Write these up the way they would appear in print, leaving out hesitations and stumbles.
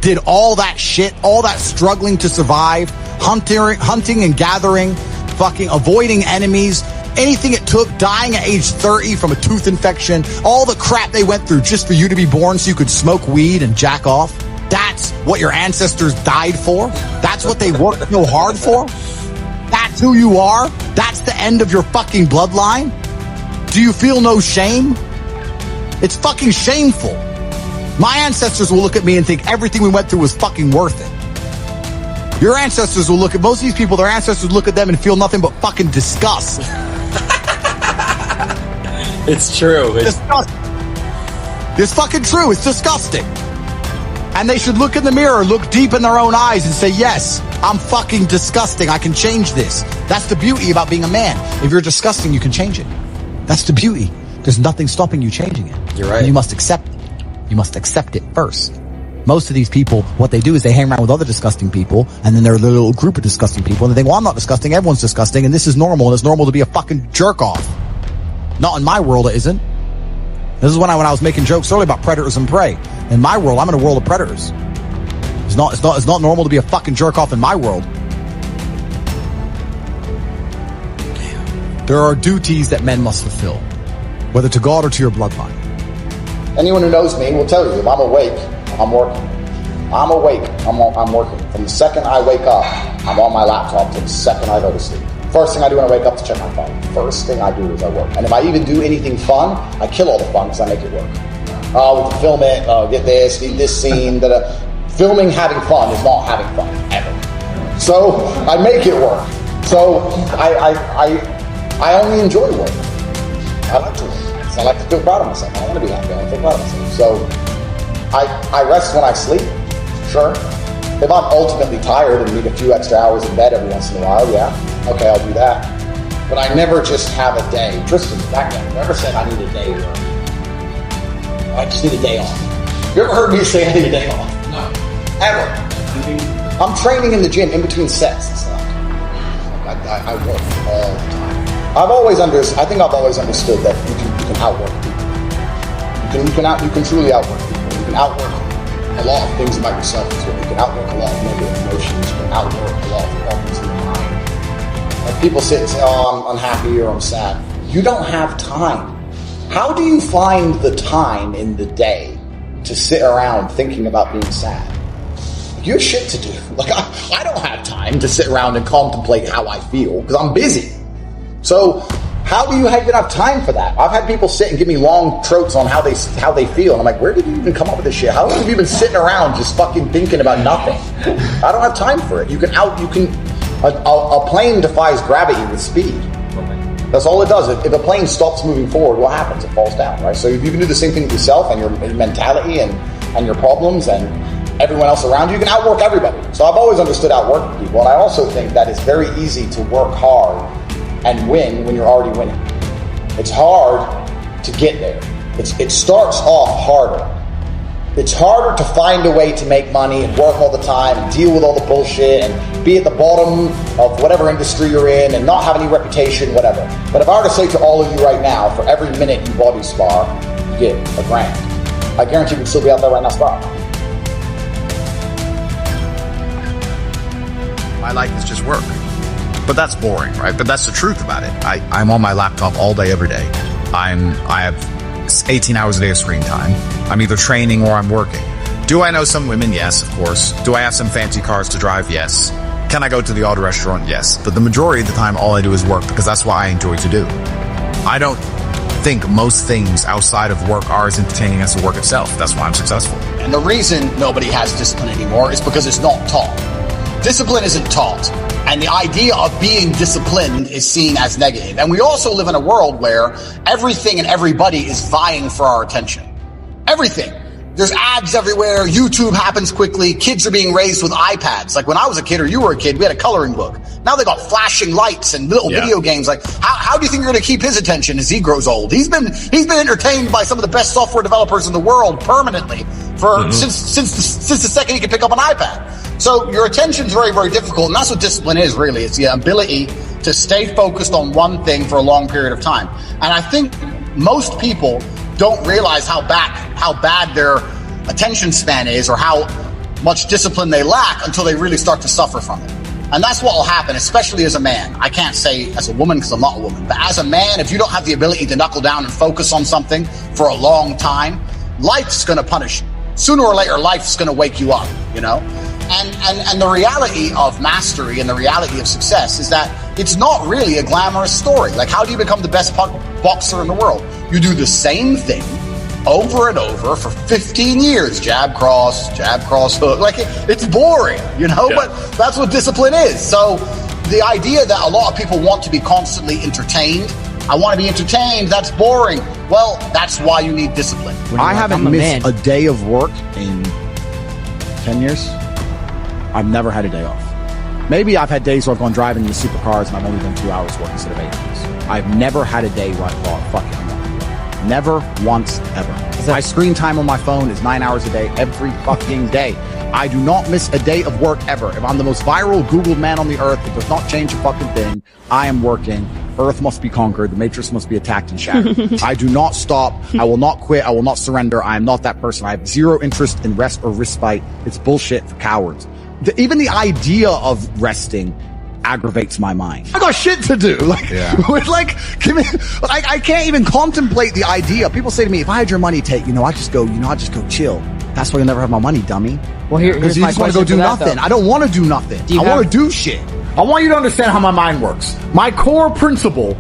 did all that shit, all that struggling to survive, hunting and gathering, fucking avoiding enemies, anything it took, dying at age 30 from a tooth infection, all the crap they went through just for you to be born so you could smoke weed and jack off. That's what your ancestors died for. That's what they worked so hard for. That's who you are. That's the end of your fucking bloodline. Do you feel no shame? It's fucking shameful. My ancestors will look at me and think everything we went through was fucking worth it. Your ancestors will look at, most of these people, their ancestors look at them and feel nothing but fucking disgust. It's true. It's fucking true. It's disgusting. And they should look in the mirror, look deep in their own eyes and say, yes, I'm fucking disgusting. I can change this. That's the beauty about being a man. If you're disgusting, you can change it. That's the beauty. There's nothing stopping you changing it. You're right. And you must accept it. You must accept it first. Most of these people, what they do is they hang around with other disgusting people, and then they're a little group of disgusting people, and they think, well, I'm not disgusting, everyone's disgusting, and this is normal, and it's normal to be a fucking jerk off. Not in my world, it isn't. This is when I was making jokes earlier about predators and prey. In my world, I'm in a world of predators. It's not normal to be a fucking jerk off in my world. There are duties that men must fulfill, whether to God or to your bloodline. Anyone who knows me will tell you, if I'm awake, I'm working. I'm awake, I'm working. From the second I wake up, I'm on my laptop till the second I go to sleep. First thing I do when I wake up is check my phone. First thing I do is I work. And if I even do anything fun, I kill all the fun because I make it work. We can film it, get this, need this scene. Filming having fun is not having fun, ever. So I make it work. So I only enjoy work. I like to work. I like to feel proud of myself. I want to be happy. I want to feel proud of myself. So I rest when I sleep, sure. If I'm ultimately tired and need a few extra hours in bed every once in a while, yeah, okay, I'll do that. But I never just have a day. Tristan, back then, never said I need a day off. I just need a day off. You ever heard me say I need a day off? No. Ever. I'm training in the gym in between sets and stuff. I work all the time. I think I've always understood that you can outwork people. You can truly outwork people. You can outwork a lot of things about yourself as well. You can outwork a lot of negative emotions. You can outwork a lot of problems in your mind. Like people sit and say, oh, I'm unhappy or I'm sad. You don't have time. How do you find the time in the day to sit around thinking about being sad? You have shit to do. Like I don't have time to sit around and contemplate how I feel because I'm busy. So how do you even have time for that? I've had people sit and give me long trotes on how they feel, and I'm like, where did you even come up with this shit? How long have you been sitting around just fucking thinking about nothing? I don't have time for it. A plane defies gravity with speed. That's all it does. If a plane stops moving forward, what happens? It falls down, right? So if you can do the same thing with yourself and your mentality and your problems and everyone else around you, you can outwork everybody. So I've always understood outworking people, and I also think that it's very easy to work hard and win when you're already winning. It's hard to get there. It starts off harder. It's harder to find a way to make money and work all the time and deal with all the bullshit and be at the bottom of whatever industry you're in and not have any reputation, whatever. But if I were to say to all of you right now, for every minute you body spar, you get $1,000. I guarantee you would still be out there right now sparring. My life is just work. But that's boring, right? But that's the truth about it. I'm on my laptop all day, every day. I have 18 hours a day of screen time. I'm either training or I'm working. Do I know some women? Yes, of course. Do I have some fancy cars to drive? Yes. Can I go to the odd restaurant? Yes. But the majority of the time, all I do is work because that's what I enjoy to do. I don't think most things outside of work are as entertaining as the work itself. That's why I'm successful. And the reason nobody has discipline anymore is because it's not taught. Discipline isn't taught. And the idea of being disciplined is seen as negative. And we also live in a world where everything and everybody is vying for our attention. Everything. There's ads everywhere. YouTube happens quickly. Kids are being raised with iPads. Like when I was a kid or you were a kid, we had a coloring book. Now they got flashing lights and little video games. Like how do you think you're going to keep his attention as he grows old? He's been entertained by some of the best software developers in the world permanently for since the second he could pick up an iPad. So your attention's very, very difficult, and that's what discipline is, really. It's the ability to stay focused on one thing for a long period of time. And I think most people don't realize how bad their attention span is, or how much discipline they lack until they really start to suffer from it. And that's what will happen, especially as a man. I can't say as a woman because I'm not a woman, but as a man, if you don't have the ability to knuckle down and focus on something for a long time, life's going to punish you. Sooner or later, life's going to wake you up, you know? And the reality of mastery and the reality of success is that it's not really a glamorous story. Like, how do you become the best boxer in the world? You do the same thing over and over for 15 years. Jab, cross, hook. Like, it's boring, you know? Yeah. But that's what discipline is. So the idea that a lot of people want to be constantly entertained, I want to be entertained, that's boring. Well, that's why you need discipline. I haven't missed a day of work in 10 years. I've never had a day off. Maybe I've had days where I've gone driving in the supercars and I've only done 2 hours work instead of 8 hours. I've never had a day where I thought, fuck it, I'm not. Never once ever. My screen time on my phone is 9 hours a day, every fucking day. I do not miss a day of work ever. If I'm the most viral Googled man on the earth, it does not change a fucking thing. I am working. Earth must be conquered. The Matrix must be attacked and shattered. I do not stop. I will not quit. I will not surrender. I am not that person. I have zero interest in rest or respite. It's bullshit for cowards. Even the idea of resting aggravates my mind. I got shit to do. Like, like, I can't even contemplate the idea. People say to me, if I had your money, Tate, I just go chill. That's why you'll never have my money, dummy. Well, because you just want to go do nothing. I don't want to do nothing. I want to do shit. I want you to understand how my mind works. My core principle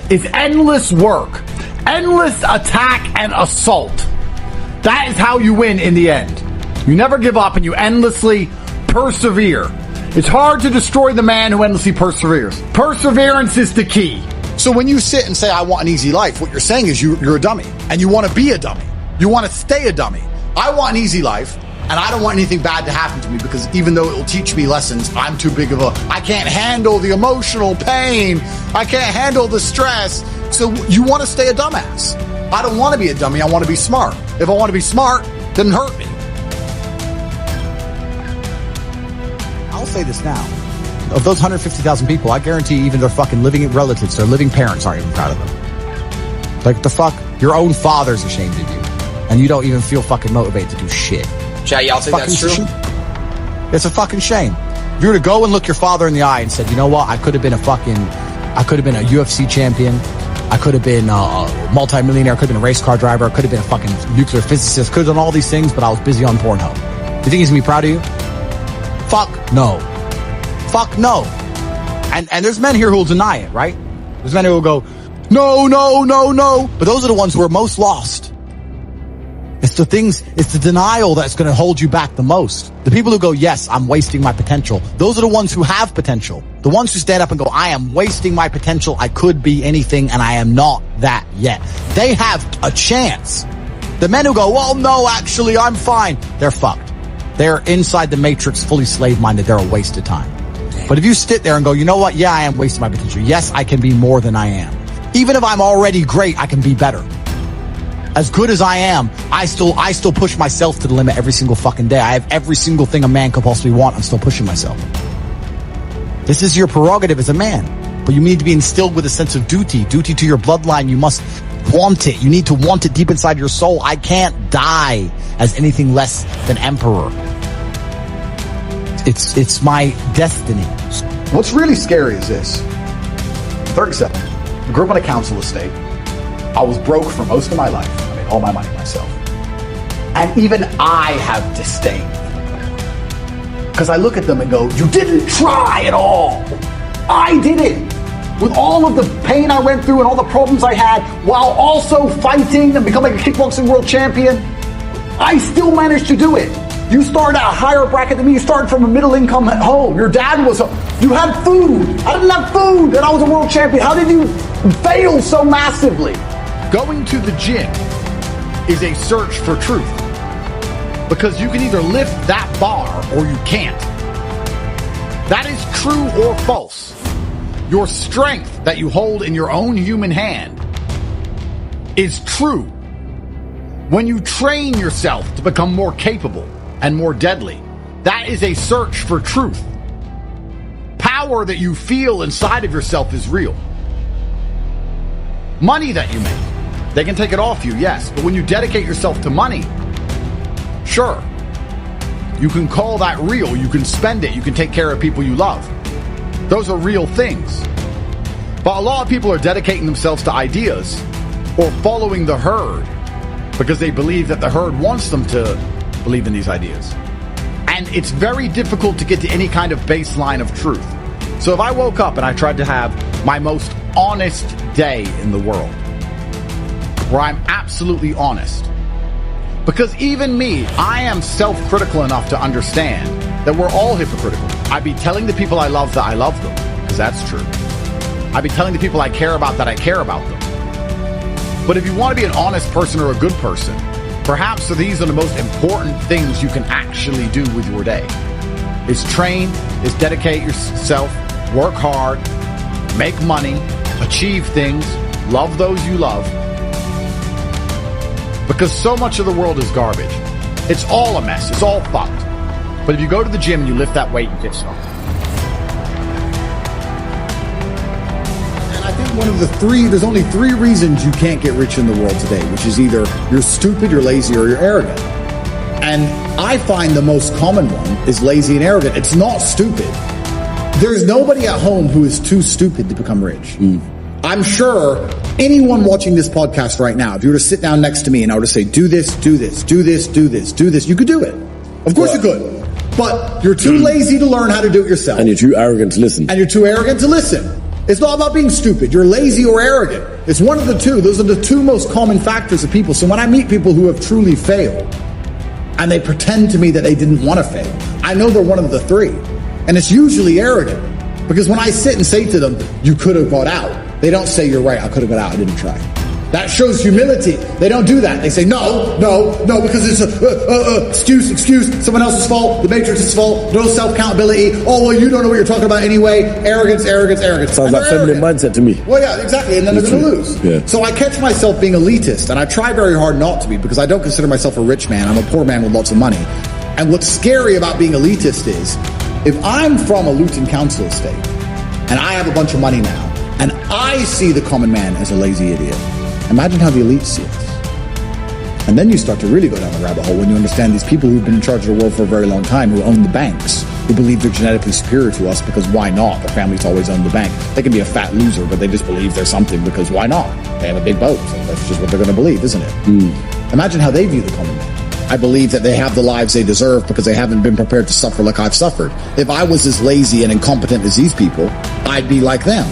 is endless work, endless attack and assault. That is how you win in the end. You never give up and you endlessly persevere. It's hard to destroy the man who endlessly perseveres. Perseverance is the key. So when you sit and say, I want an easy life, what you're saying is you're a dummy and you want to be a dummy. You want to stay a dummy. I want an easy life. And I don't want anything bad to happen to me because even though it will teach me lessons, I'm too big of I can't handle the emotional pain. I can't handle the stress. So you want to stay a dumbass. I don't want to be a dummy. I want to be smart. If I want to be smart, then hurt me. I'll say this now. Of those 150,000 people, I guarantee even their fucking living relatives, their living parents aren't even proud of them. Like, the fuck? Your own father's ashamed of you. And you don't even feel fucking motivated to do shit. Chat, y'all think that's true? It's a fucking shame. If you were to go and look your father in the eye and said, you know what, I could have been a UFC champion. I could have been a multi-millionaire. I could have been a race car driver. I could have been a fucking nuclear physicist. Could have done all these things, but I was busy on Pornhub. You think he's gonna be proud of you? Fuck no. Fuck no. And there's men here who will deny it, right? There's men who will go, no. But those are the ones who are most lost. It's the denial that's going to hold you back the most. The people who go, yes, I'm wasting my potential. Those are the ones who have potential. The ones who stand up and go, I am wasting my potential. I could be anything and I am not that yet. They have a chance. The men who go, well, no, actually, I'm fine. They're fucked. They're inside the matrix, fully slave-minded. They're a waste of time. But if you sit there and go, you know what? Yeah, I am wasting my potential. Yes, I can be more than I am. Even if I'm already great, I can be better. As good as I am, I still push myself to the limit every single fucking day. I have every single thing a man could possibly want. I'm still pushing myself. This is your prerogative as a man, but you need to be instilled with a sense of duty to your bloodline. You must want it. You need to want it deep inside your soul. I can't die as anything less than emperor. It's my destiny. What's really scary is this. 37. I grew up on a council estate. I was broke for most of my life. I made all my money myself. And even I have disdain. Because I look at them and go, you didn't try at all. I did it. With all of the pain I went through and all the problems I had, while also fighting and becoming a kickboxing world champion, I still managed to do it. You started at a higher bracket than me. You started from a middle income at home. Your dad you had food. I didn't have food and I was a world champion. How did you fail so massively? Going to the gym is a search for truth. Because you can either lift that bar or you can't. That is true or false. Your strength that you hold in your own human hand is true. When you train yourself to become more capable and more deadly, that is a search for truth. Power that you feel inside of yourself is real. Money that you make, they can take it off you, yes, but when you dedicate yourself to money, sure, You can call that real. You can spend it. You can take care of people you love. Those are real things. But a lot of people are dedicating themselves to ideas or following the herd because they believe that the herd wants them to believe in these ideas. And it's very difficult to get to any kind of baseline of truth. So if I woke up and I tried to have my most honest day in the world, where I'm absolutely honest, because even me, I am self-critical enough to understand that we're all hypocritical. I'd be telling the people I love that I love them, because that's true. I'd be telling the people I care about that I care about them. But if you want to be an honest person or a good person, perhaps these are the most important things you can actually do with your day. Is train, is dedicate yourself, work hard, make money, achieve things, love those you love. Because so much of the world is garbage. It's all a mess. It's all fucked. But if you go to the gym and you lift that weight, you get something. And I think there's only three reasons you can't get rich in the world today, which is either you're stupid, you're lazy, or you're arrogant. And I find the most common one is lazy and arrogant. It's not stupid. There's nobody at home who is too stupid to become rich. I'm sure anyone watching this podcast right now, if you were to sit down next to me and I were to say, do this, do this, do this, do this, do this, you could do it. Of course you could. But you're too lazy to learn how to do it yourself. And you're too arrogant to listen. And you're too arrogant to listen. It's not about being stupid. You're lazy or arrogant. It's one of the two. Those are the two most common factors of people. So when I meet people who have truly failed and they pretend to me that they didn't want to fail, I know they're one of the three. And it's usually arrogant. Because when I sit and say to them, you could have got out, they don't say, you're right, I could have got out, I didn't try. That shows humility. They don't do that. They say, no, because it's excuse, someone else's fault, the Matrix's fault, no self-accountability. Oh, well, you don't know what you're talking about anyway. Arrogance. Sounds like feminine mindset to me. Well, yeah, exactly. And then they're going to lose. Yeah. So I catch myself being elitist, and I try very hard not to be, because I don't consider myself a rich man. I'm a poor man with lots of money. And what's scary about being elitist is, if I'm from a Luton council estate, and I have a bunch of money now, and I see the common man as a lazy idiot, imagine how the elites see us. And then you start to really go down the rabbit hole when you understand these people who've been in charge of the world for a very long time, who own the banks, who believe they're genetically superior to us because why not? Their families always own the bank. They can be a fat loser, but they just believe they're something because why not? They have a big boat. So that's just what they're going to believe, isn't it? Imagine how they view the common man. I believe that they have the lives they deserve because they haven't been prepared to suffer like I've suffered. If I was as lazy and incompetent as these people, I'd be like them.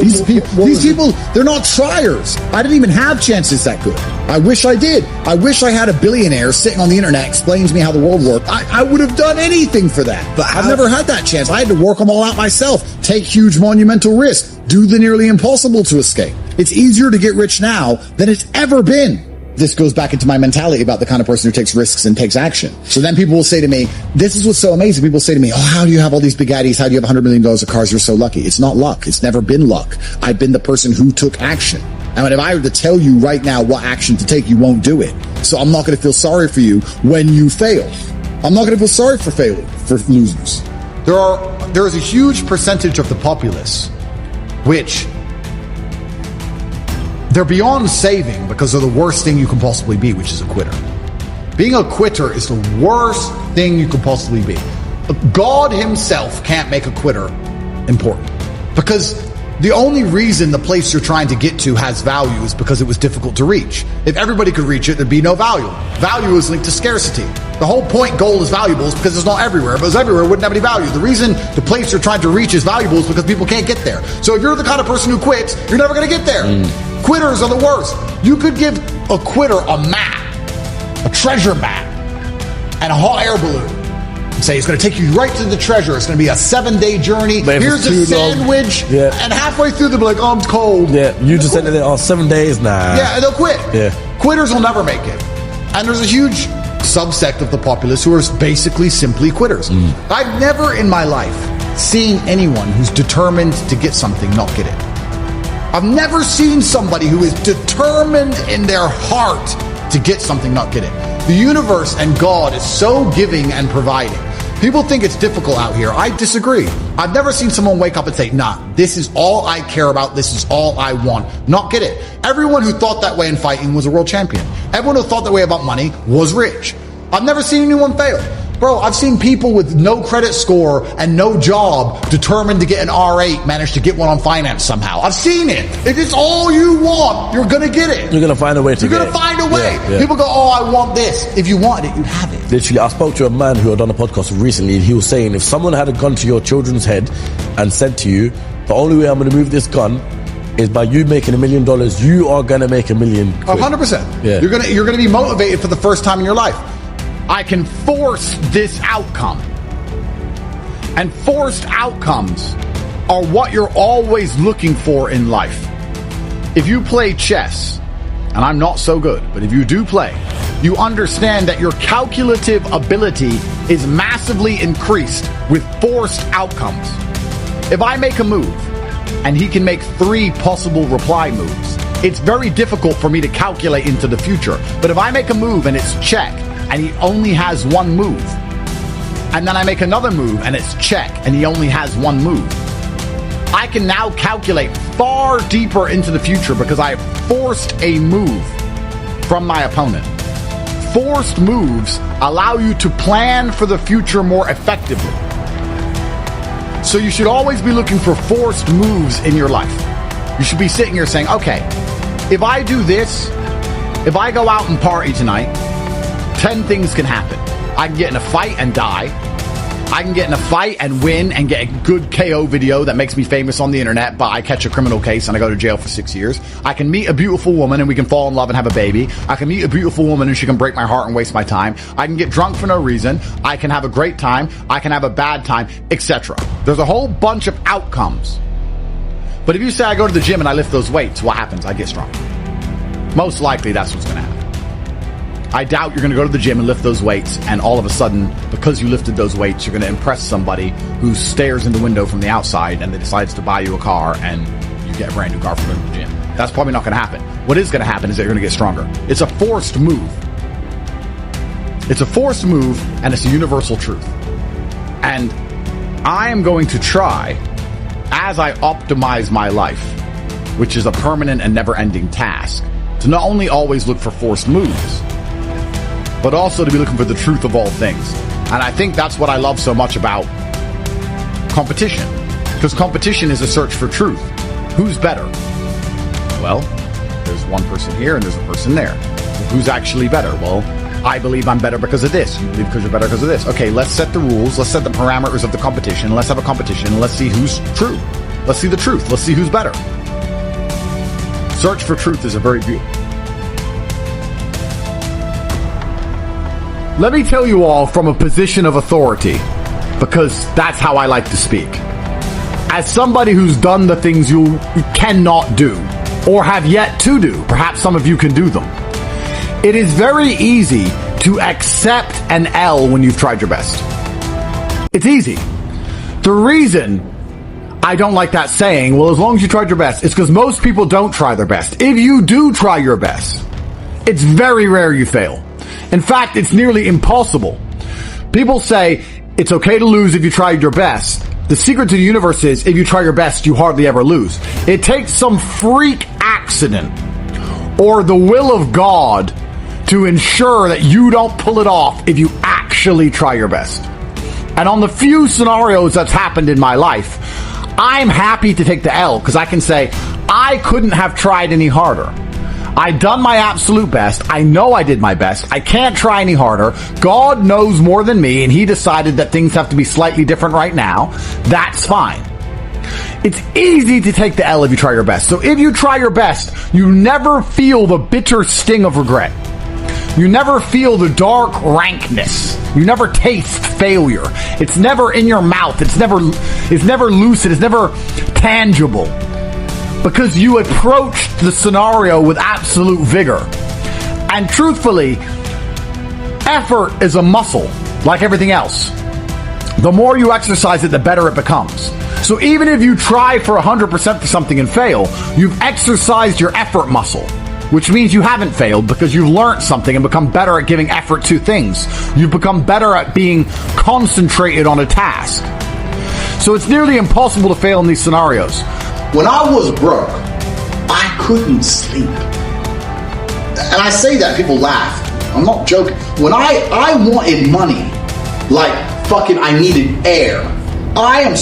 These people, they're not triers. I didn't even have chances that good. I wish I did. I wish I had a billionaire sitting on the internet explaining to me how the world worked. I would have done anything for that. But I've never had that chance. I had to work them all out myself, take huge monumental risks, do the nearly impossible to escape. It's easier to get rich now than it's ever been. This goes back into my mentality about the kind of person who takes risks and takes action. So then people will say to me, this is what's so amazing. People say to me, oh, how do you have all these big Addies? How do you have $100 million of cars? You're so lucky. It's not luck. It's never been luck. I've been the person who took action. And if I were to tell you right now what action to take, you won't do it. So I'm not going to feel sorry for you when you fail. I'm not going to feel sorry for losers. There is a huge percentage of the populace which they're beyond saving because they're the worst thing you can possibly be, which is a quitter. Being a quitter is the worst thing you could possibly be. God himself can't make a quitter important. Because the only reason the place you're trying to get to has value is because it was difficult to reach. If everybody could reach it, there'd be no value. Value is linked to scarcity. The whole point gold is valuable is because it's not everywhere. If it was everywhere, it wouldn't have any value. The reason the place you're trying to reach is valuable is because people can't get there. So if you're the kind of person who quits, you're never going to get there. Quitters are the worst. You could give a quitter a map, a treasure map, and a hot air balloon. And say it's going to take you right to the treasure. It's going to be a 7-day journey. Here's a sandwich. Yeah. And halfway through they'll be like, oh, I'm cold. Yeah, you just said that 7 days? Nah. Yeah, and they'll quit. Yeah. Quitters will never make it. And there's a huge subsect of the populace who are basically simply quitters. I've never in my life seen anyone who's determined to get something not get it. I've never seen somebody who is determined in their heart to get something not get it. The universe and God is so giving and providing. People think it's difficult out here. I disagree. I've never seen someone wake up and say, nah, this is all I care about. This is all I want. Not get it. Everyone who thought that way in fighting was a world champion. Everyone who thought that way about money was rich. I've never seen anyone fail. Bro, I've seen people with no credit score and no job determined to get an R8 manage to get one on finance somehow. I've seen it. If it's all you want, you're going to get it. You're going to find a way to You're going to find a way. Yeah. People go, oh, I want this. If you want it, you have it. Literally, I spoke to a man who had done a podcast recently, and he was saying if someone had a gun to your children's head and said to you, the only way I'm going to move this gun is by you making $1 million, you are going to make $1 million. 100%. Yeah. You're going to be motivated for the first time in your life. I can force this outcome. And forced outcomes are what you're always looking for in life. If you play chess, and I'm not so good, but if you do play, you understand that your calculative ability is massively increased with forced outcomes. If I make a move, and he can make 3 possible reply moves, it's very difficult for me to calculate into the future. But if I make a move and it's check, and he only has 1 move, and then I make another move and it's check, and he only has 1 move, I can now calculate far deeper into the future because I have forced a move from my opponent. Forced moves allow you to plan for the future more effectively. So you should always be looking for forced moves in your life. You should be sitting here saying, okay, if I do this, if I go out and party tonight, 10 things can happen. I can get in a fight and die. I can get in a fight and win and get a good KO video that makes me famous on the internet, but I catch a criminal case and I go to jail for 6 years. I can meet a beautiful woman and we can fall in love and have a baby. I can meet a beautiful woman and she can break my heart and waste my time. I can get drunk for no reason. I can have a great time. I can have a bad time, etc. There's a whole bunch of outcomes. But if you say I go to the gym and I lift those weights, what happens? I get stronger. Most likely that's what's going to happen. I doubt you're going to go to the gym and lift those weights, and all of a sudden, because you lifted those weights, you're going to impress somebody who stares in the window from the outside and they decides to buy you a car and you get a brand new car from the gym. That's probably not going to happen. What is going to happen is that you're going to get stronger. It's a forced move. It's a forced move, and it's a universal truth. And I am going to try, as I optimize my life, which is a permanent and never-ending task, to not only always look for forced moves, but also to be looking for the truth of all things. And I think that's what I love so much about competition. Because competition is a search for truth. Who's better? Well, there's one person here and there's a person there. Who's actually better? Well, I believe I'm better because of this. You believe because you're better because of this. Okay, let's set the rules. Let's set the parameters of the competition. Let's have a competition. And let's see who's true. Let's see the truth. Let's see who's better. Search for truth is a very beautiful. Let me tell you all from a position of authority, because that's how I like to speak. As somebody who's done the things you cannot do, or have yet to do, perhaps some of you can do them. It is very easy to accept an L when you've tried your best. It's easy. The reason I don't like that saying, well, as long as you tried your best, it's because most people don't try their best. If you do try your best, it's very rare you fail. In fact, it's nearly impossible. People say it's okay to lose if you tried your best. The secret to the universe is if you try your best, you hardly ever lose. It takes some freak accident or the will of God to ensure that you don't pull it off if you actually try your best. And on the few scenarios that's happened in my life, I'm happy to take the L because I can say I couldn't have tried any harder. I done my absolute best. I know I did my best. I can't try any harder. God knows more than me, and he decided that things have to be slightly different right now. That's fine. It's easy to take the L if you try your best. So if you try your best, you never feel the bitter sting of regret. You never feel the dark rankness. You never taste failure. It's never in your mouth. It's never lucid. It's never tangible. Because you approached the scenario with absolute vigor. And truthfully, effort is a muscle, like everything else. The more you exercise it, the better it becomes. So even if you try for 100% for something and fail, you've exercised your effort muscle, which means you haven't failed because you've learned something and become better at giving effort to things. You've become better at being concentrated on a task. So it's nearly impossible to fail in these scenarios. When I was broke, I couldn't sleep. And I say that, people laugh. I'm not joking. When I wanted money, like fucking I needed air. I am